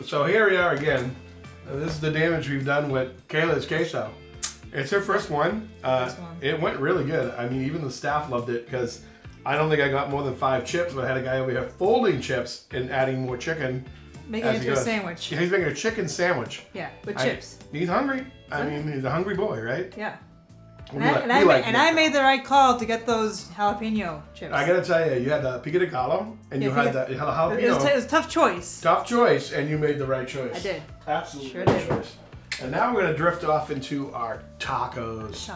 So here we are again. This is the damage we've done with Kayla's queso. It's her first one. It went really good. I mean, even the staff loved it because I don't think I got more than 5 chips, but I had a guy over here folding chips and adding more chicken. Making it into a sandwich. Yeah, he's making a chicken sandwich. Yeah, with chips. He's hungry. I mean, he's a hungry boy, right? Yeah. I made the right call to get those jalapeno chips. I gotta tell you, you had the pico de gallo and you had the jalapeno. It was a tough choice. Tough choice, and you made the right choice. I did. Absolutely Sure right did. choice. And now we're gonna drift off into our tacos.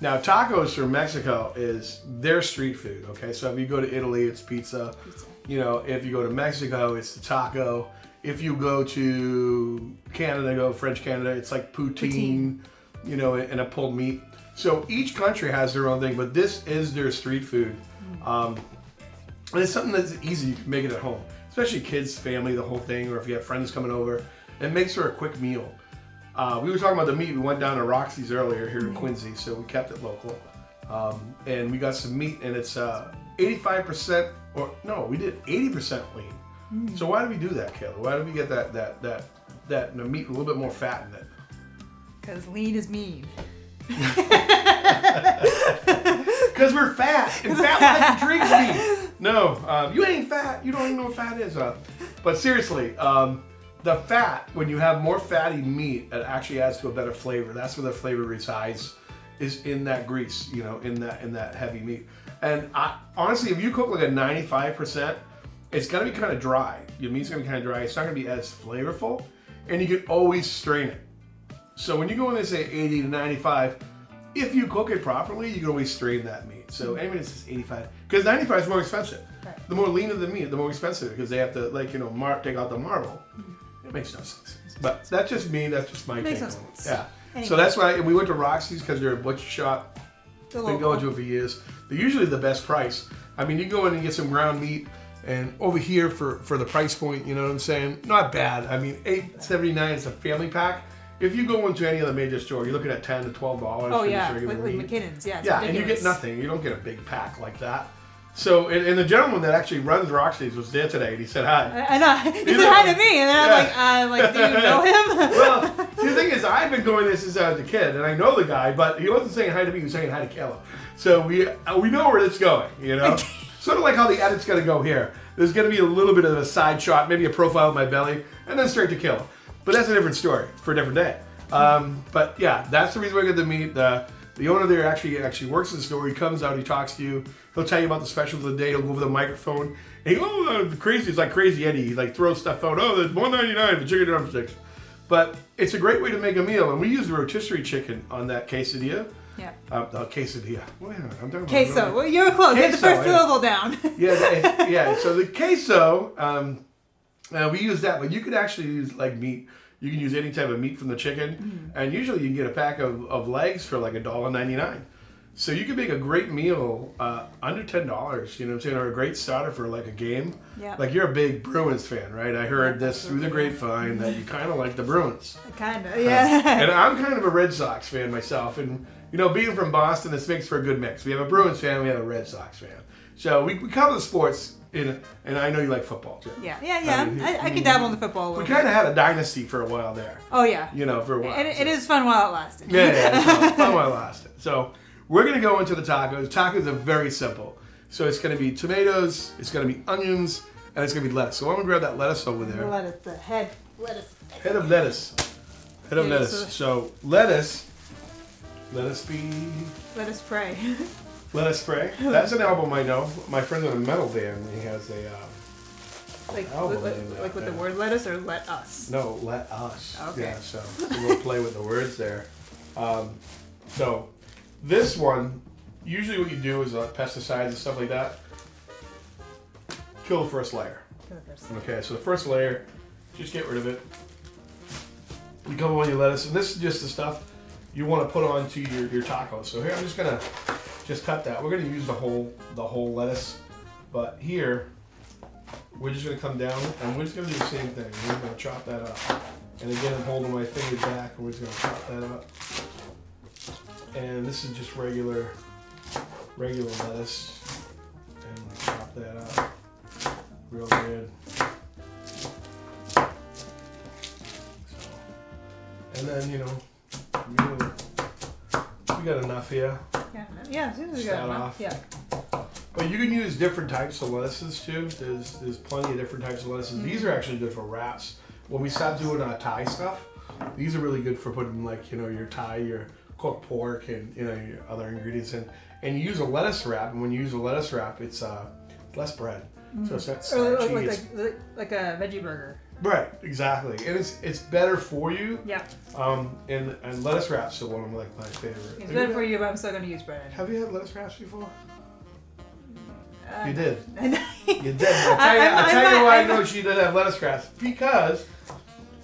Now, tacos from Mexico is their street food. Okay, so if you go to Italy, it's pizza. You know, if you go to Mexico, it's the taco. If you go to Canada, French Canada, it's like poutine. You know, and a pulled meat. So each country has their own thing, but this is their street food. And it's something that's easy. You can make it at home, especially kids, family, the whole thing, or if you have friends coming over. It makes for a quick meal. We were talking about the meat. We went down to Roxy's earlier here in Quincy, so we kept it local. And we got some meat, and it's 85%, or no, we did 80% lean. So why did we do that, Kayla? Why did we get that meat a little bit more fat in it? Because lean is mean. Because we're fat, and fat life intrigues me. No, you ain't fat. You don't even know what fat is. But seriously, the fat, when you have more fatty meat, it actually adds to a better flavor. That's where the flavor resides, is in that grease, you know, in that heavy meat. And honestly, if you cook like a 95%, it's gonna be kind of dry. Your meat's gonna be kind of dry. It's not gonna be as flavorful, and you can always strain it. So when you go in and say 80 to 95, if you cook it properly, you can always strain that meat. So anybody that says 85, because 95 is more expensive. Right. The more leaner the meat, the more expensive, because they have to, like, you know, take out the marble. It makes no sense. But that's just me. That's just my take on it. Yeah. Anyway. So that's why we went to Roxy's, because they're a butcher shop. Been going to it for years. They're usually the best price. I mean, you go in and get some ground meat, and over here for the price point, you know what I'm saying? Not bad. I mean, $8.79 is a family pack. If you go into any other major store, you're looking at $10 to $12 for this regular meat. With McKinnon's, yeah. Yeah, and you get nothing. You don't get a big pack like that. So, and the gentleman that actually runs Roxy's was there today, and he said hi. I know. He said hi to me, and then I'm like, do you know him? Well, see, the thing is, I've been going this since I was a kid, and I know the guy, but he wasn't saying hi to me. He was saying hi to Kayla. So we know where it's going, you know? Sort of like how the edit's going to go here. There's going to be a little bit of a side shot, maybe a profile of my belly, and then straight to Kayla. But that's a different story for a different day. But yeah, that's the reason we get to meet. The owner there actually works in the store. He comes out, he talks to you. He'll tell you about the specials of the day. He'll go over the microphone. And he goes, it's like Crazy Eddie. He like throws stuff out. Oh, there's $1.99 for chicken drumsticks. But it's a great way to make a meal. And we use the rotisserie chicken on that quesadilla. Yeah. Quesadilla. Wait a minute, I'm talking about queso. Well, you were close. Get the first syllable down. yeah. So the queso, we use that, but you could actually use like meat. You can use any type of meat from the chicken, and usually you can get a pack of legs for like $1.99. So you can make a great meal under $10, you know what I'm saying, or a great starter for like a game. Yeah. Like you're a big Bruins fan, right? I heard this through the grapevine that you kind of like the Bruins. Kind of, yeah. And I'm kind of a Red Sox fan myself, and you know, being from Boston, this makes for a good mix. We have a Bruins fan, we have a Red Sox fan. So we cover the sports. And I know you like football too. Yeah. I can dabble in the football a little bit. We kind of had a dynasty for a while there. Oh yeah. You know, for a while. And it is fun while it lasted. Yeah, it's fun while it lasted. So we're gonna go into the tacos. Tacos are very simple. So it's gonna be tomatoes, it's gonna be onions, and it's gonna be lettuce. So I'm gonna grab that lettuce over there. The head lettuce. Head of lettuce. Head of lettuce. So lettuce. Let us be. Let us pray. Let Us Pray. That's an album I know. My friend's in a metal band. He has a album with the word lettuce or let us? No, Let Us. Okay. Yeah, so we'll play with the words there. So this one, usually what you do is pesticides and stuff like that. Kill the first layer. Okay, so the first layer, just get rid of it. You come on your lettuce, and this is just the stuff you want to put onto your tacos. So here I'm just gonna cut that. We're gonna use the whole lettuce, but here we're just gonna come down and we're just gonna do the same thing. We're gonna chop that up, and again I'm holding my finger back, and we're just gonna chop that up. And this is just regular lettuce, and we'll chop that up real good. And then, you know, we got enough here. Yeah, seems like we got enough. Yeah. But you can use different types of lettuces too. There's plenty of different types of lettuces. These are actually good for wraps. When we start doing Thai stuff, these are really good for putting like, you know, your Thai, your cooked pork and, you know, your other ingredients in. And you use a lettuce wrap, and when you use a lettuce wrap, it's less bread. So it's not starchy. Like a veggie burger. Right, exactly. And it's better for you. Yeah. And lettuce wraps are one of like my favorite. It's better for you, but I'm still gonna use bread. Have you had lettuce wraps before? You did. You did. I'll tell you why I know she did have lettuce wraps. Because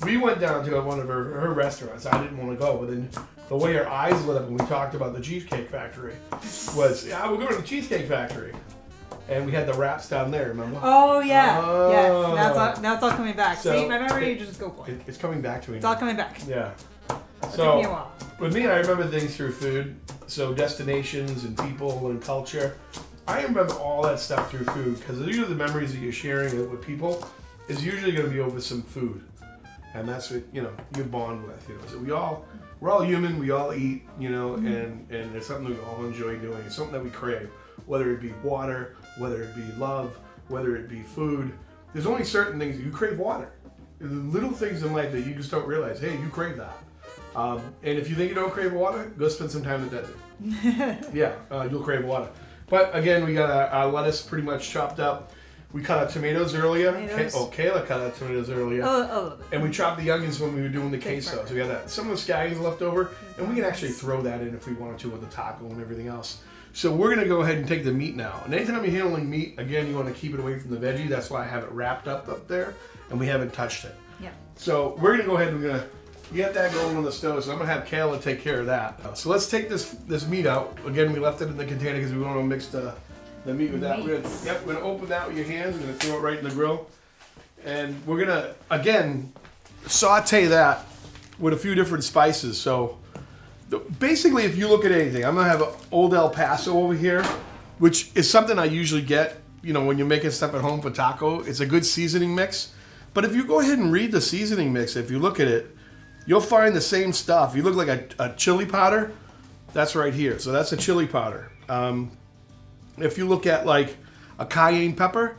we went down to one of her restaurants. I didn't want to go, but then the way her eyes lit up when we talked about the Cheesecake Factory was, yeah, we're going to the Cheesecake Factory. And we had the wraps down there, remember? Oh, yeah. Yes. Now it's all coming back. So see, my memory just go for it. It's coming back to me. It's all coming back. Yeah. It took me a while. With me, I remember things through food. So destinations and people and culture. I remember all that stuff through food because usually the memories that you're sharing with people is usually going to be over some food. And that's what, you know, you bond with, you know. So we're all human, we all eat, you know, and it's something that we all enjoy doing. It's something that we crave, whether it be water, whether it be love, whether it be food. There's only certain things you crave water. There's little things in life that you just don't realize, hey, you crave that. And if you think you don't crave water, go spend some time in the desert. Yeah, you'll crave water. But again, we got our lettuce pretty much chopped up. We cut our tomatoes earlier. Kayla cut our tomatoes earlier. And we chopped the onions when we were doing the queso. So we got some of the scallions left over, and we can actually throw that in if we wanted to with the taco and everything else. So we're gonna go ahead and take the meat now. And anytime you're handling meat, again, you want to keep it away from the veggie. That's why I have it wrapped up there, and we haven't touched it. Yeah. So we're gonna go ahead and we're gonna get that going on the stove. So I'm gonna have Kayla take care of that. So let's take this meat out. Again, we left it in the container because we want to mix the meat with that. We're gonna open that with your hands. We're gonna throw it right in the grill, and we're gonna again saute that with a few different spices. So basically, if you look at anything, I'm gonna have an Old El Paso over here, which is something I usually get. You know, when you're making stuff at home for taco, it's a good seasoning mix. But if you go ahead and read the seasoning mix, if you look at it, you'll find the same stuff. You look like a chili powder, that's right here. So that's a chili powder. If you look at like a cayenne pepper,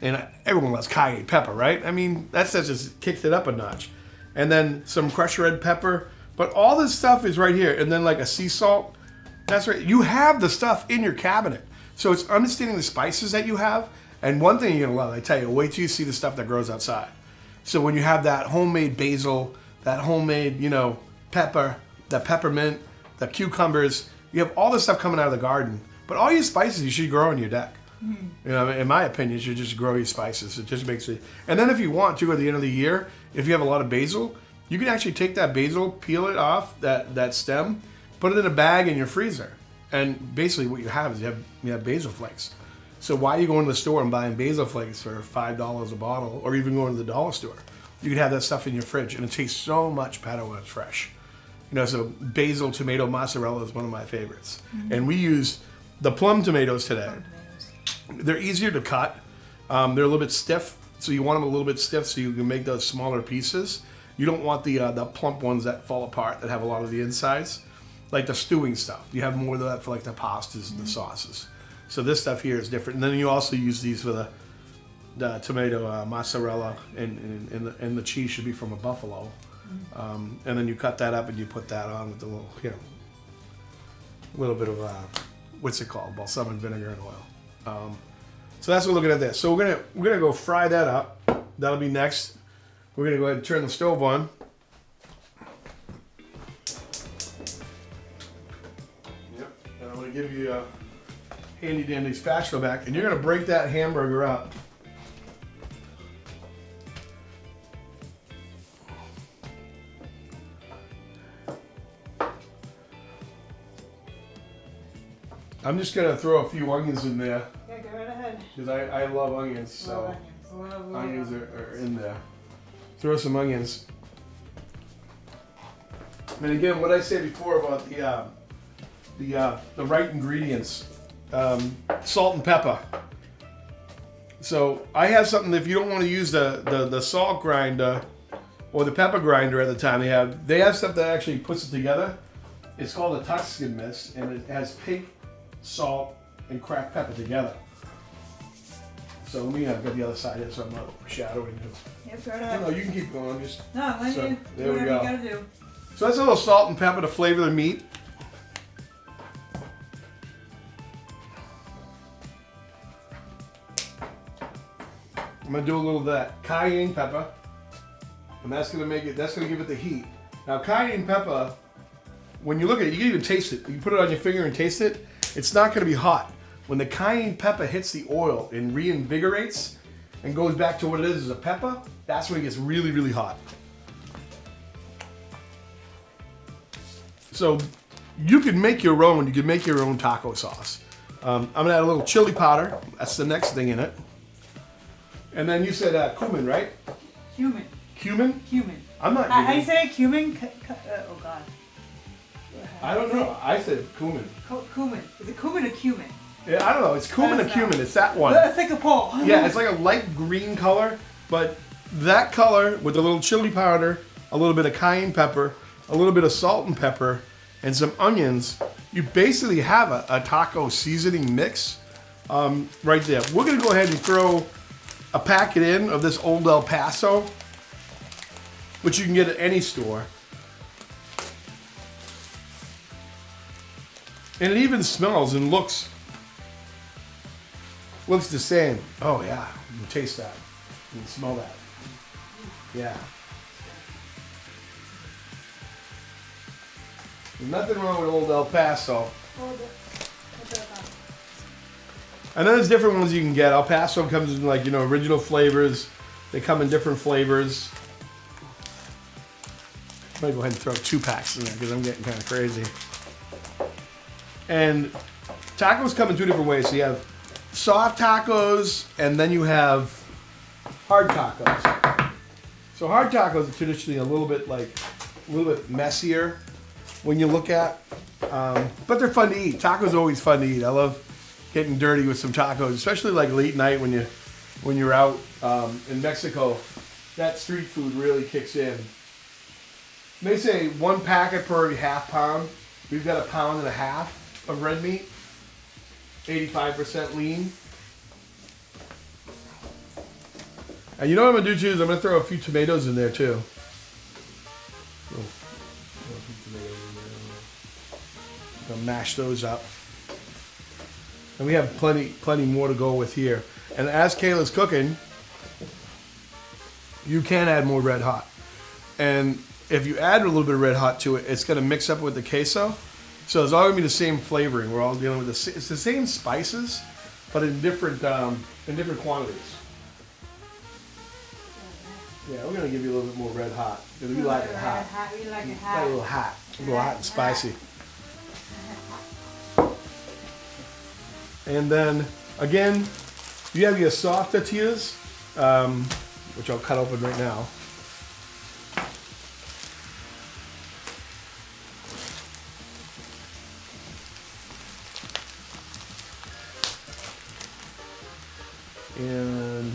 and everyone loves cayenne pepper, right? I mean, that just kicked it up a notch. And then some crushed red pepper. But all this stuff is right here. And then like a sea salt, that's right. You have the stuff in your cabinet. So it's understanding the spices that you have. And one thing you're gonna love, I tell you, wait till you see the stuff that grows outside. So when you have that homemade basil, that homemade, you know, pepper, the peppermint, the cucumbers, you have all this stuff coming out of the garden. But all your spices you should grow on your deck. You know, in my opinion, you should just grow your spices. It just makes it. And then if you want to, at the end of the year, if you have a lot of basil, you can actually take that basil, peel it off that stem, put it in a bag in your freezer, and basically what you have is you have basil flakes. So why are you going to the store and buying basil flakes for $5 a bottle, or even going to the dollar store? You can have that stuff in your fridge, and it tastes so much better when it's fresh. You know, so basil tomato mozzarella is one of my favorites, and we use the plum tomatoes today. They're easier to cut. They're a little bit stiff, so you want them a little bit stiff so you can make those smaller pieces. You don't want the plump ones that fall apart that have a lot of the insides, like the stewing stuff. You have more of that for like the pastas and the sauces. So this stuff here is different. And then you also use these for the tomato mozzarella, and the cheese should be from a buffalo. And then you cut that up and you put that on with a little, you know, little bit of what's it called, balsamic vinegar and oil. So that's what we're looking at this. So we're gonna go fry that up. That'll be next. We're gonna go ahead and turn the stove on. Yep. And I'm gonna give you a handy dandy spatula back, and you're gonna break that hamburger up. I'm just gonna throw a few onions in there. Yeah, go right ahead. Because I love onions, so onions are in there. Throw some onions. And again, what I said before about the right ingredients, salt and pepper. So I have something. If you don't want to use the salt grinder, or the pepper grinder at the time. They have stuff that actually puts it together. It's called a Tuscan mist, and it has pig, salt, and cracked pepper together. So let me get the other side here so I'm not shadowing you. Yep, fair enough. No, you can keep going. No, let you do whatever you gotta do. So that's a little salt and pepper to flavor the meat. I'm gonna do a little of that cayenne pepper, and that's gonna give it the heat. Now cayenne pepper, when you look at it, you can even taste it. You can put it on your finger and taste it. It's not gonna be hot. When the cayenne pepper hits the oil and reinvigorates and goes back to what it is as a pepper, that's when it gets really, really hot. So you can make your own. You can make your own taco sauce. I'm gonna add a little chili powder. That's the next thing in it. And then you said cumin, right? Cumin. Cumin? Cumin. I'm not. How do you say it? Cumin? Oh God. I don't know. I said cumin. Cumin. Is it cumin or cumin? Yeah, I don't know. It's cumin or cumin. It's that one. Let's take a poll. Yeah, it's like a light green color, but that color with a little chili powder, a little bit of cayenne pepper, a little bit of salt and pepper, and some onions, you basically have a taco seasoning mix right there. We're gonna go ahead and throw a packet in of this Old El Paso, which you can get at any store. And it even smells and looks the same. Oh yeah, you can taste that. You can smell that. Yeah. There's nothing wrong with Old El Paso. And then there's different ones you can get. El Paso comes in like, original flavors. They come in different flavors. I might go ahead and throw 2 packs in there because I'm getting kind of crazy. And tacos come in 2 different ways. So you have soft tacos, and then you have hard tacos. So hard tacos are traditionally a little bit messier when you look at, but they're fun to eat. Tacos are always fun to eat. I love getting dirty with some tacos, especially like late night when you're out in Mexico. That street food really kicks in. They say 1 packet per every half pound. We've got 1.5 pounds of red meat, 85% lean. And you know what I'm gonna do too is I'm gonna throw a few tomatoes in there too. I'm gonna mash those up. And we have plenty more to go with here. And as Kayla's cooking, you can add more red hot. And if you add a little bit of red hot to it, it's gonna mix up with the queso. So it's all gonna be the same flavoring. We're all dealing with it's the same spices, but in different quantities. Yeah, we're gonna give you a little bit more red hot. We like it hot. We like it A little hot. A little hot and spicy. And then again, you have your soft tortillas, which I'll cut open right now. And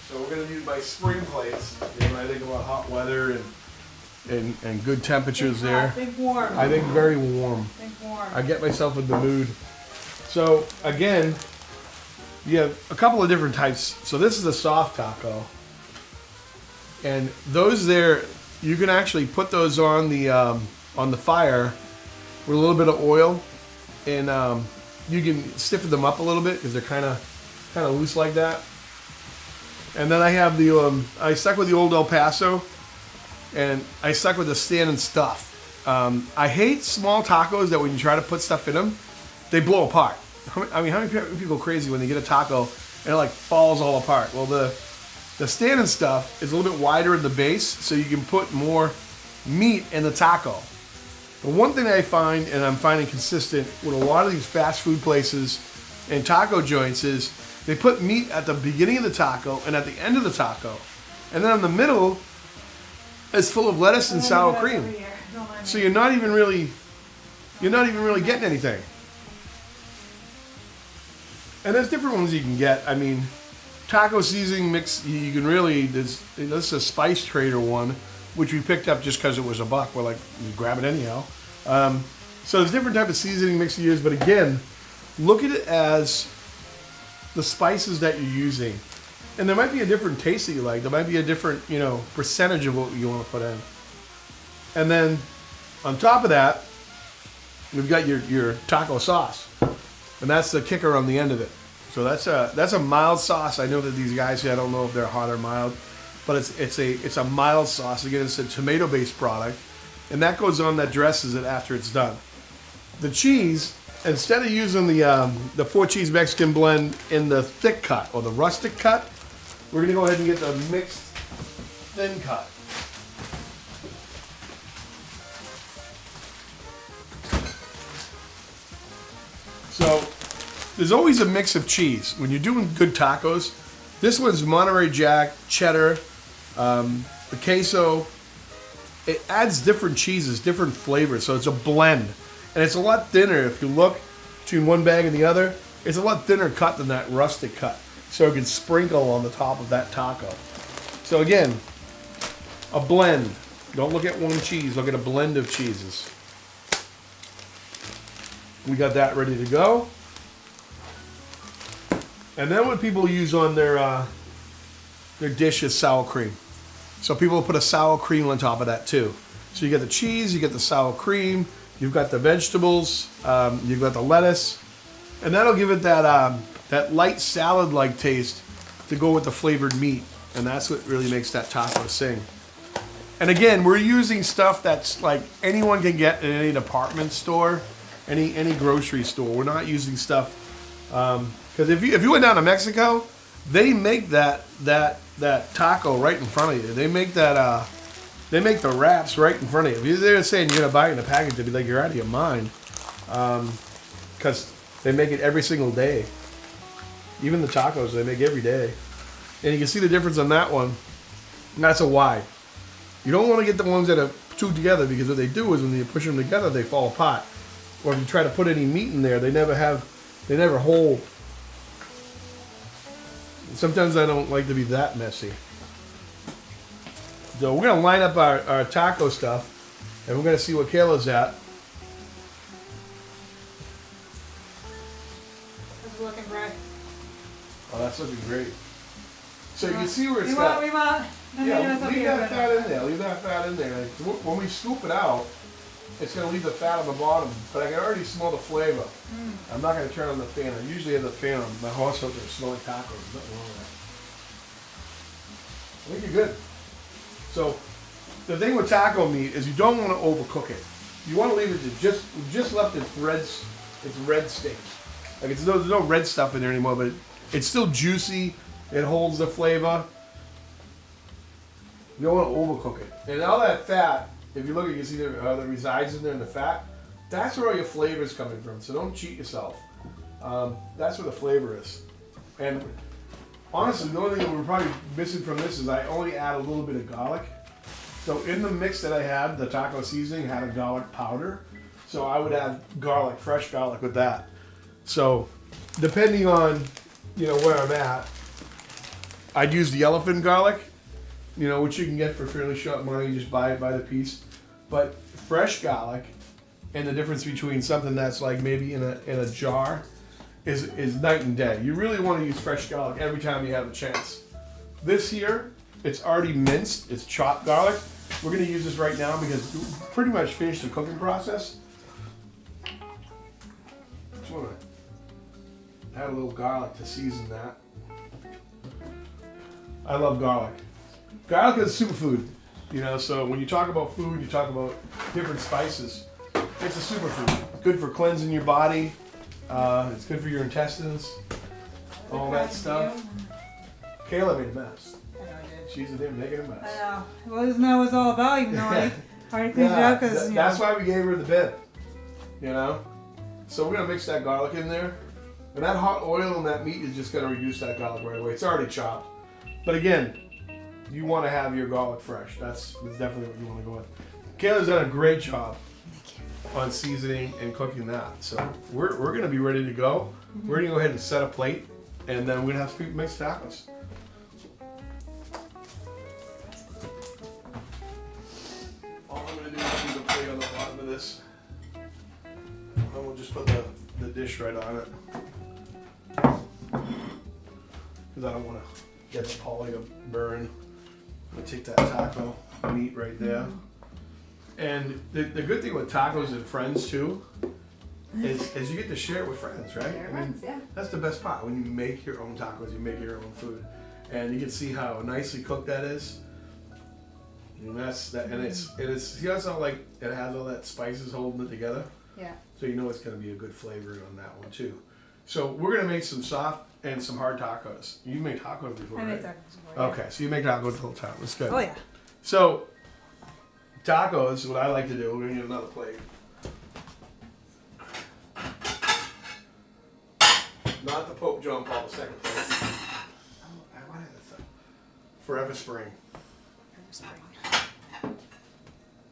so we're going to use my spring plates. When I think about hot weather and good temperatures there. Think warm. I think very warm. Think warm. I get myself in the mood. So again, you have a couple of different types. So this is a soft taco. And those there, you can actually put those on the fire with a little bit of oil, and you can stiffen them up a little bit because they're kind of loose like that. And then I have I stuck with the Old El Paso, and I stuck with the stand and stuff. I hate small tacos that when you try to put stuff in them, they blow apart. How many people go crazy when they get a taco and it like falls all apart? Well, the stand and stuff is a little bit wider in the base, so you can put more meat in the taco. But one thing I find, and I'm finding consistent with a lot of these fast food places and taco joints, is they put meat at the beginning of the taco and at the end of the taco. And then in the middle, it's full of lettuce and sour cream. So you're not even really you're not even really getting anything. And there's different ones you can get. I mean, taco seasoning mix, you can really, this is a Spice Trader one, which we picked up just because it was $1. We're like, you grab it anyhow. So there's different type of seasoning mix you use, but again, look at it as the spices that you're using. And there might be a different taste that you like. There might be a different, percentage of what you want to put in. And then on top of that, we've got your taco sauce. And that's the kicker on the end of it. So that's a mild sauce. I know that these guys here, I don't know if they're hot or mild, but it's a mild sauce. Again, it's a tomato-based product. And that goes on, that dresses it after it's done. The cheese, instead of using the 4-cheese Mexican blend in the thick cut or the rustic cut, we're going to go ahead and get the mixed thin cut. So there's always a mix of cheese. When you're doing good tacos, this one's Monterey Jack, cheddar, the queso. It adds different cheeses, different flavors, so it's a blend. And it's a lot thinner. If you look between one bag and the other, it's a lot thinner cut than that rustic cut. So it can sprinkle on the top of that taco. So again, a blend. Don't look at one cheese, look at a blend of cheeses. We got that ready to go. And then what people use on their dish is sour cream. So people put a sour cream on top of that too. So you get the cheese, you get the sour cream, you've got the vegetables, you've got the lettuce, and that'll give it that light salad-like taste to go with the flavored meat. And that's what really makes that taco sing. And again, we're using stuff that's like anyone can get in any department store, any grocery store. We're not using stuff, because if you went down to Mexico, they make that taco right in front of you. They make that they make the wraps right in front of you. If they're saying you're gonna buy it in a package, they'd be like, you're out of your mind, because they make it every single day. Even the tacos they make every day, and you can see the difference on that one. And that's a why. You don't want to get the ones that are two together, because what they do is when you push them together, they fall apart. Or if you try to put any meat in there, they never hold. Sometimes I don't like to be that messy. So we're going to line up our taco stuff, and we're going to see what Kayla's at. It's looking great. Oh, that's looking great. So you can see where it's got... Leave that fat in there. Leave that fat in there. When we scoop it out, it's going to leave the fat on the bottom, but I can already smell the flavor. I'm not going to turn on the fan. I usually have the fan on. My horse filter is smelling tacos. There's nothing wrong with that. I think you're good. So the thing with taco meat is you don't want to overcook it. You want to leave it to just left its red state. Like there's no red stuff in there anymore, but it's still juicy. It holds the flavor. You don't want to overcook it. And all that fat, if you look, you can see that resides in there in the fat. That's where all your flavor is coming from. So don't cheat yourself. That's where the flavor is. And honestly, the only thing that we're probably missing from this is I only add a little bit of garlic. So in the mix that I had, the taco seasoning had a garlic powder. So I would add garlic, fresh garlic with that. So depending on, where I'm at, I'd use the elephant garlic, which you can get for fairly short money. You just buy it by the piece. But fresh garlic, and the difference between something that's like maybe in a jar is night and day. You really want to use fresh garlic every time you have a chance. This here, it's already minced. It's chopped garlic. We're going to use this right now because we pretty much finished the cooking process. Just want to add a little garlic to season that. I love garlic. Garlic is a superfood, so when you talk about food, you talk about different spices. It's a superfood. It's good for cleansing your body. It's good for your intestines. All that stuff. Kayla made a mess. I know I did. She's in there making a mess. I know. Well, isn't that what it's all about? Even though I already cleaned it up because that's why we gave her the bib. So we're gonna mix that garlic in there, and that hot oil and that meat is just gonna reduce that garlic right away. It's already chopped, but again, you want to have your garlic fresh. That's definitely what you want to go with. Kayla's done a great job. Thank you. on seasoning and cooking that. So we're gonna be ready to go. We're gonna go ahead and set a plate, and then we're gonna have some people make tacos. All I'm gonna do is use a plate on the bottom of this. And we'll just put the dish right on it. Because I don't want to get the poly to burn. I'm gonna take that taco meat right there. And the good thing with tacos and friends too is you get to share it with friends, right? I mean, that's the best part. When you make your own tacos, you make your own food, and you can see how nicely cooked that is. And that's that, and it's see how it's not like it has all that spices holding it together. Yeah. So you know it's gonna be a good flavor on that one too. So we're gonna make some soft and some hard tacos. You made tacos before, right? I made tacos before. Okay, so you make tacos the whole time. That's good. Oh yeah. So tacos, what I like to do, we're gonna need another plate. Not the Pope John Paul II plate. I wanted this Forever Spring.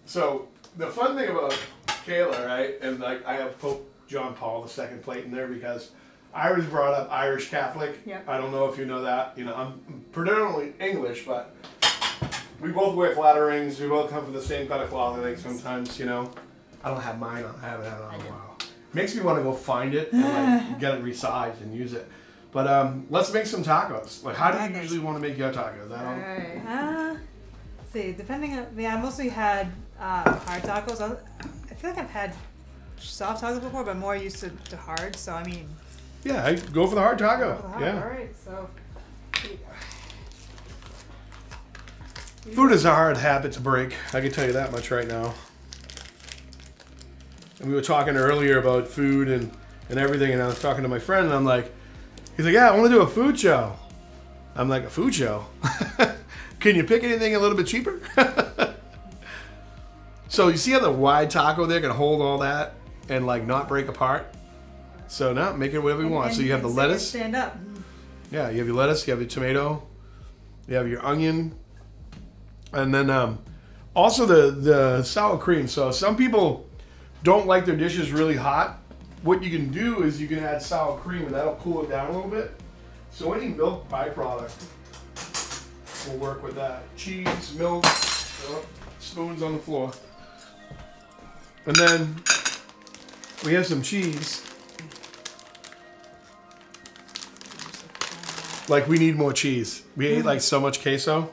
So the fun thing about Kayla, right, and like I have Pope John Paul II plate in there because I was brought up Irish Catholic. Yep. I don't know if you know that. You know, I'm predominantly English, but we both wear flat rings. We both come from the same kind of cloth, I think, sometimes, you know. I don't have mine on. I haven't had it on in a while. Makes me want to go find it and like get it resized and use it. But let's make some tacos. Like, how do you usually want to make your tacos? Alright. See, depending on, I mostly had hard tacos. I feel like I've had soft tacos before, but more used to hard. So I mean. Yeah, I go for the hard taco. Yeah. Alright, so. Here you go. Food is a hard habit to break. I can tell you that much right now. And we were talking earlier about food and everything, and I was talking to my friend, and I'm like, he's like, yeah, I want to do a food show. I'm like, a food show? Can you pick anything a little bit cheaper? So you see how the wide taco there can hold all that and like not break apart? So now make it whatever you want. So you have the lettuce. Stand up. Yeah, you have your lettuce, you have your tomato, you have your onion, and then also the sour cream. So some people don't like their dishes really hot. What you can do is you can add sour cream and that'll cool it down a little bit. So any milk byproduct will work with that. Cheese, milk, spoons on the floor. And then we have some cheese. Like we need more cheese. We ate like so much queso.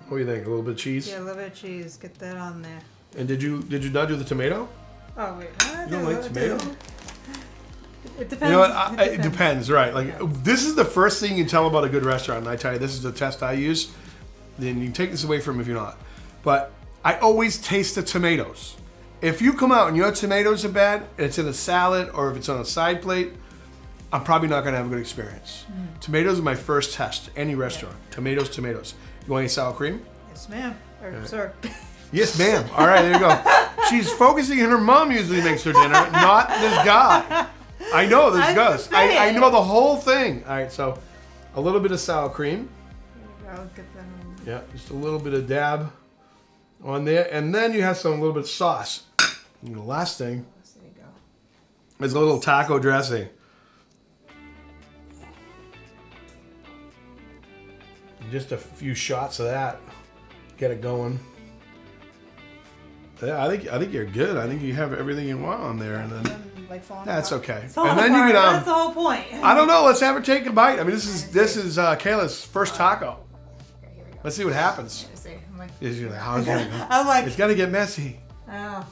What do you think? A little bit of cheese? Yeah, a little bit of cheese. Get that on there. And did you not do the tomato? Oh wait, You don't like tomato? It depends. You know what? It depends, right? Like this is the first thing you tell about a good restaurant. And I tell you, this is the test I use. Then you can take this away from me if you're not. But I always taste the tomatoes. If you come out and your tomatoes are bad, and it's in a salad or if it's on a side plate, I'm probably not gonna have a good experience. Tomatoes are my first test. Any restaurant, tomatoes. You want any sour cream? Yes, ma'am. Or sir. Yes, ma'am. All right, there you go. She's focusing on her mom usually makes her dinner, not this guy. I know this does. I know the whole thing. All right, so a little bit of sour cream. I'll get that on. Yeah, just a little bit of dab on there. And then you have some little bit of sauce. And the last thing There you go. is a little taco dressing. Just a few shots of that. Get it going. Yeah, I think you're good. I think you have everything you want on there, and then that's okay. And then you can that's the whole point. I don't know. Let's have her take a bite. I mean, this is Kayla's first taco. Okay, here we go. Let's see what happens. Let's see. I'm like, How's it gonna go? I'm like, It's gonna get messy. oh.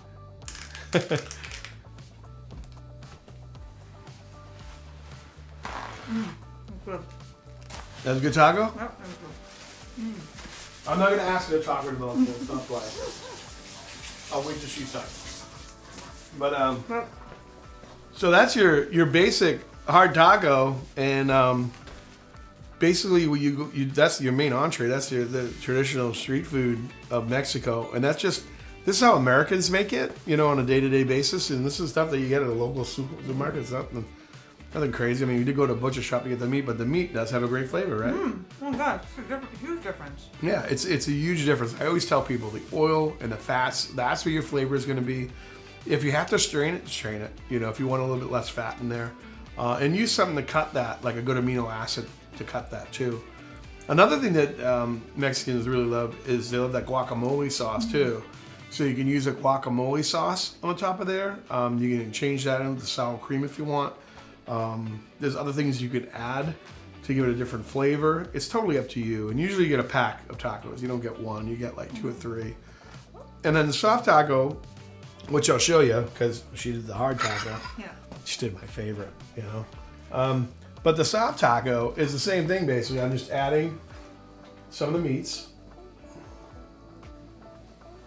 Good. That's a good taco. Oh, that was good. I'm not gonna ask her to talk about it. It's not play. I'll wait till she's done. But so that's your basic hard taco, and basically that's your main entree. That's the traditional street food of Mexico, and this is how Americans make it, on a day-to-day basis. And this is stuff that you get at a local supermarket. It's nothing Nothing crazy. I mean, you did go to a butcher shop to get the meat, but the meat does have a great flavor, right? Oh god, it's a huge difference. Yeah, it's a huge difference. I always tell people the oil and the fats, that's where your flavor is going to be. If you have to strain it, strain it. You know, if you want a little bit less fat in there. And use something to cut that, like a good amino acid to cut that too. Another thing that Mexicans really love is they love that guacamole sauce too. So you can use a guacamole sauce on top of there. You can change that into sour cream if you want. There's other things you could add to give it a different flavor. It's totally up to you. And usually you get a pack of tacos. You don't get one, you get like 2 or 3. And then the soft taco, which I'll show you because she did the hard taco. Yeah. She did my favorite, you know. But the soft taco is the same thing basically. I'm just adding some of the meats.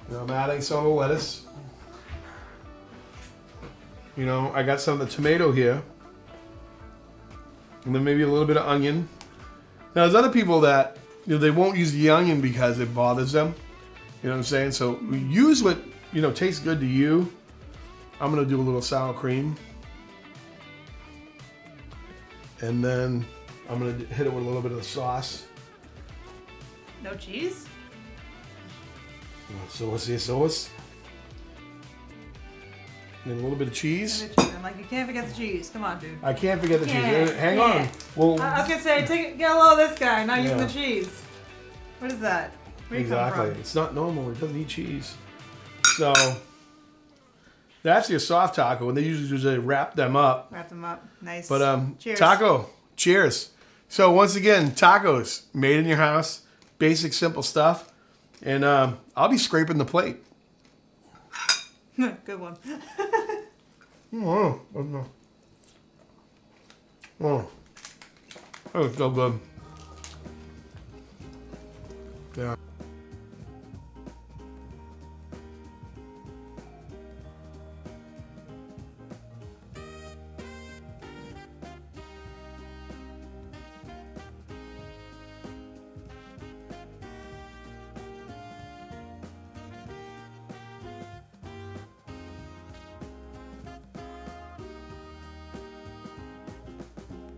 You know, I'm adding some of the lettuce. You know, I got some of the tomato here. And then maybe a little bit of onion. Now, there's other people that, you know, they won't use the onion because it bothers them. You know what I'm saying? So use what, you know, tastes good to you. I'm going to do a little sour cream. And then I'm going to hit it with a little bit of the sauce. No cheese? Sauce. And a little bit of cheese. I'm like, you can't forget the cheese. Come on, dude. I can't forget the cheese. Can't. Hang on. Well, I was gonna say, get a load of this guy, not using Yeah. the cheese. What is that? Where you exactly. come from? It's not normal. It doesn't eat cheese. So that's your soft taco, and they usually wrap them up. Wrap them up. Nice. But cheers. taco. Cheers. So once again, tacos made in your house, basic, simple stuff, and I'll be scraping the plate. Good one. Oh, that was so good. Yeah.